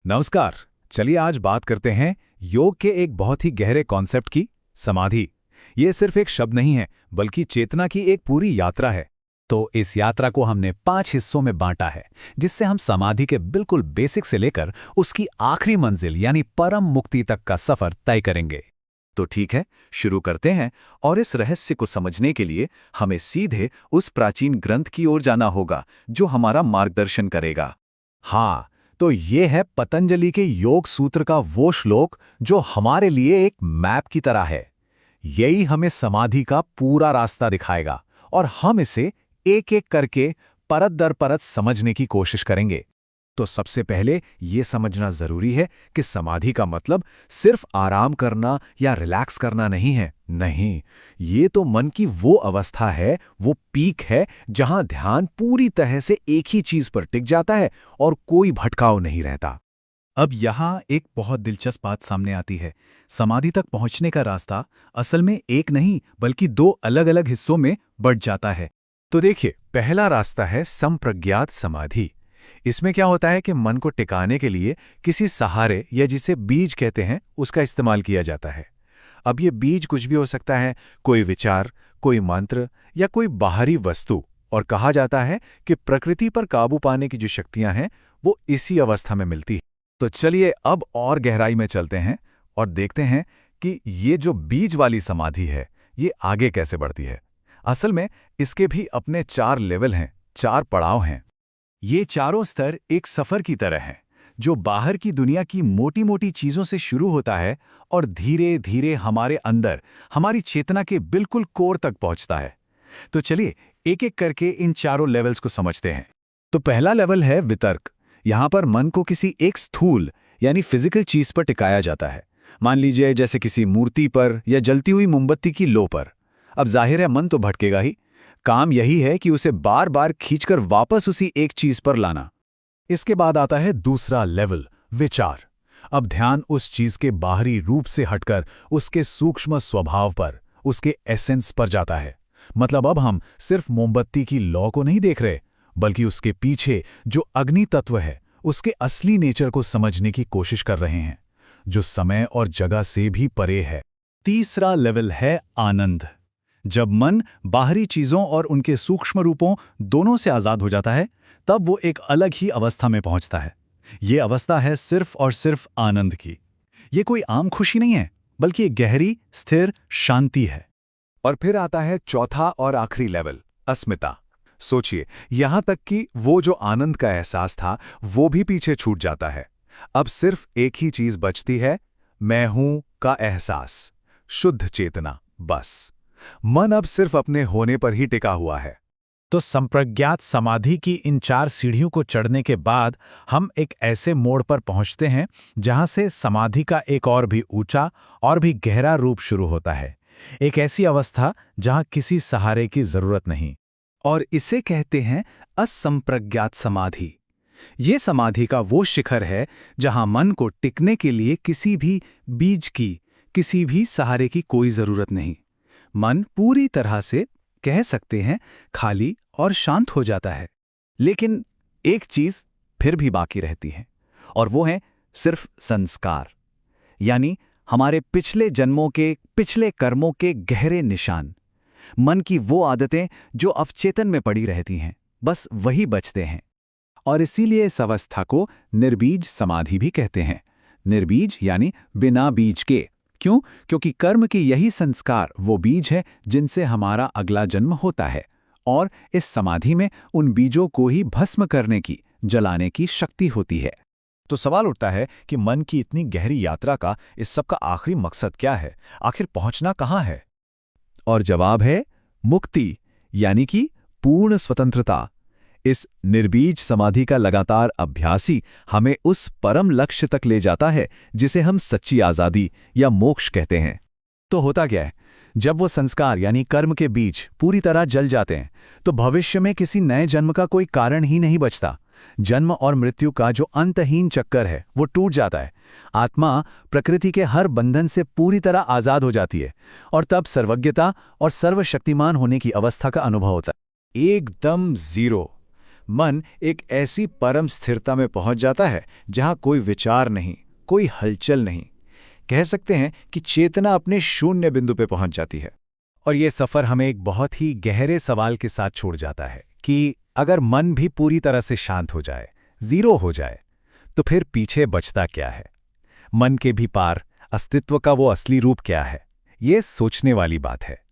नमस्कार। चलिए आज बात करते हैं योग के एक बहुत ही गहरे कॉन्सेप्ट की, समाधि। ये सिर्फ एक शब्द नहीं है, बल्कि चेतना की एक पूरी यात्रा है। तो इस यात्रा को हमने 5 हिस्सों में बांटा है, जिससे हम समाधि के बिल्कुल बेसिक से लेकर उसकी आखिरी मंजिल यानी परम मुक्ति तक का सफर तय करेंगे। तो ठीक है, शुरू करते हैं। और इस रहस्य को समझने के लिए हमें सीधे उस प्राचीन ग्रंथ की ओर जाना होगा जो हमारा मार्गदर्शन करेगा। हाँ, तो ये है पतंजलि के योग सूत्र का वो श्लोक जो हमारे लिए एक मैप की तरह है। यही हमें समाधि का पूरा रास्ता दिखाएगा और हम इसे एक एक करके परत दर परत समझने की कोशिश करेंगे। तो सबसे पहले ये समझना जरूरी है कि समाधि का मतलब सिर्फ आराम करना या रिलैक्स करना नहीं है। नहीं, ये तो मन की वो अवस्था है, वो पीक है जहां ध्यान पूरी तरह से एक ही चीज पर टिक जाता है और कोई भटकाव नहीं रहता। अब यहाँ एक बहुत दिलचस्प बात सामने आती है। समाधि तक पहुँचने का रास्ता असल में एक नहीं बल्कि दो अलग-अलग हिस्सों में बँट जाता है। तो देखिए, पहला रास्ता है संप्रज्ञात समाधि। इसमें क्या होता है कि मन को टिकाने के लिए किसी सहारे या जिसे बीज कहते हैं उसका इस्तेमाल किया जाता है। अब ये बीज कुछ भी हो सकता है, कोई विचार, कोई मंत्र या कोई बाहरी वस्तु। और कहा जाता है कि प्रकृति पर काबू पाने की जो शक्तियां हैं वो इसी अवस्था में मिलती है। तो चलिए अब और गहराई में चलते हैं और देखते हैं कि ये जो बीज वाली समाधि है ये आगे कैसे बढ़ती है। असल में इसके भी अपने 4 लेवल हैं, 4 पड़ाव हैं। ये चारों स्तर एक सफर की तरह हैं, जो बाहर की दुनिया की मोटी-मोटी चीजों से शुरू होता है और धीरे-धीरे हमारे अंदर, हमारी चेतना के बिल्कुल कोर तक पहुंचता है। तो चलिए एक-एक करके इन चारों लेवल्स को समझते हैं। तो पहला लेवल है वितर्क। यहाँ पर मन को किसी एक स्थूल यानी फिजिकल चीज पर टिकाया जाता है। मान लीजिए जैसे किसी मूर्ति पर या जलती हुई मोमबत्ती की लो पर। अब जाहिर है मन तो भटकेगा ही। काम यही है कि उसे बार बार खींचकर वापस उसी एक चीज पर लाना। इसके बाद आता है दूसरा लेवल, विचार। अब ध्यान उस चीज के बाहरी रूप से हटकर उसके सूक्ष्म स्वभाव पर, उसके एसेंस पर जाता है। मतलब अब हम सिर्फ मोमबत्ती की लौ को नहीं देख रहे, बल्कि उसके पीछे जो अग्नि तत्व है, उसके असली नेचर को समझने की कोशिश कर रहे हैं, जो समय और जगह से भी परे है। तीसरा लेवल है आनंद। जब मन बाहरी चीजों और उनके सूक्ष्म रूपों दोनों से आजाद हो जाता है, तब वो एक अलग ही अवस्था में पहुंचता है। ये अवस्था है सिर्फ और सिर्फ आनंद की। ये कोई आम खुशी नहीं है, बल्कि एक गहरी, स्थिर शांति है। और फिर आता है चौथा और आखिरी लेवल, अस्मिता। सोचिए, यहां तक कि वो जो आनंद का एहसास था वो भी पीछे छूट जाता है। अब सिर्फ एक ही चीज बचती है, मैं हूं का एहसास, शुद्ध चेतना, बस। मन अब सिर्फ अपने होने पर ही टिका हुआ है। तो संप्रज्ञात समाधि की इन 4 सीढ़ियों को चढ़ने के बाद हम एक ऐसे मोड़ पर पहुंचते हैं जहां से समाधि का एक और भी ऊंचा और भी गहरा रूप शुरू होता है। एक ऐसी अवस्था जहां किसी सहारे की जरूरत नहीं। और इसे कहते हैं असंप्रज्ञात समाधि। ये समाधि का वो शिखर है जहां मन को टिकने के लिए किसी भी बीज की, किसी भी सहारे की कोई जरूरत नहीं। मन पूरी तरह से, कह सकते हैं, खाली और शांत हो जाता है। लेकिन एक चीज फिर भी बाकी रहती है, और वो है सिर्फ संस्कार, यानी हमारे पिछले जन्मों के, पिछले कर्मों के गहरे निशान। मन की वो आदतें जो अवचेतन में पड़ी रहती हैं, बस वही बचते हैं। और इसीलिए इस अवस्था को निर्बीज समाधि भी कहते हैं। निर्बीज यानी बिना बीज के। क्यों? क्योंकि कर्म के यही संस्कार वो बीज है जिनसे हमारा अगला जन्म होता है। और इस समाधि में उन बीजों को ही भस्म करने की, जलाने की शक्ति होती है। तो सवाल उठता है कि मन की इतनी गहरी यात्रा का, इस सब का आखिरी मकसद क्या है? आखिर पहुंचना कहां है? और जवाब है मुक्ति, यानी कि पूर्ण स्वतंत्रता। इस निर्बीज समाधि का लगातार अभ्यासी हमें उस परम लक्ष्य तक ले जाता है जिसे हम सच्ची आजादी या मोक्ष कहते हैं। तो होता क्या है? जब वो संस्कार यानी कर्म के बीज पूरी तरह जल जाते हैं, तो भविष्य में किसी नए जन्म का कोई कारण ही नहीं बचता। जन्म और मृत्यु का जो अंतहीन चक्कर है वो टूट जाता है। आत्मा प्रकृति के हर बंधन से पूरी तरह आजाद हो जाती है और तब सर्वज्ञता और सर्वशक्तिमान होने की अवस्था का अनुभव होता है। एकदम जीरो। मन एक ऐसी परम स्थिरता में पहुंच जाता है जहां कोई विचार नहीं, कोई हलचल नहीं। कह सकते हैं कि चेतना अपने शून्य बिंदु पे पहुंच जाती है। और ये सफ़र हमें एक बहुत ही गहरे सवाल के साथ छोड़ जाता है कि अगर मन भी पूरी तरह से शांत हो जाए, ज़ीरो हो जाए, तो फिर पीछे बचता क्या है? मन के भी पार अस्तित्व का वो असली रूप क्या है? ये सोचने वाली बात है।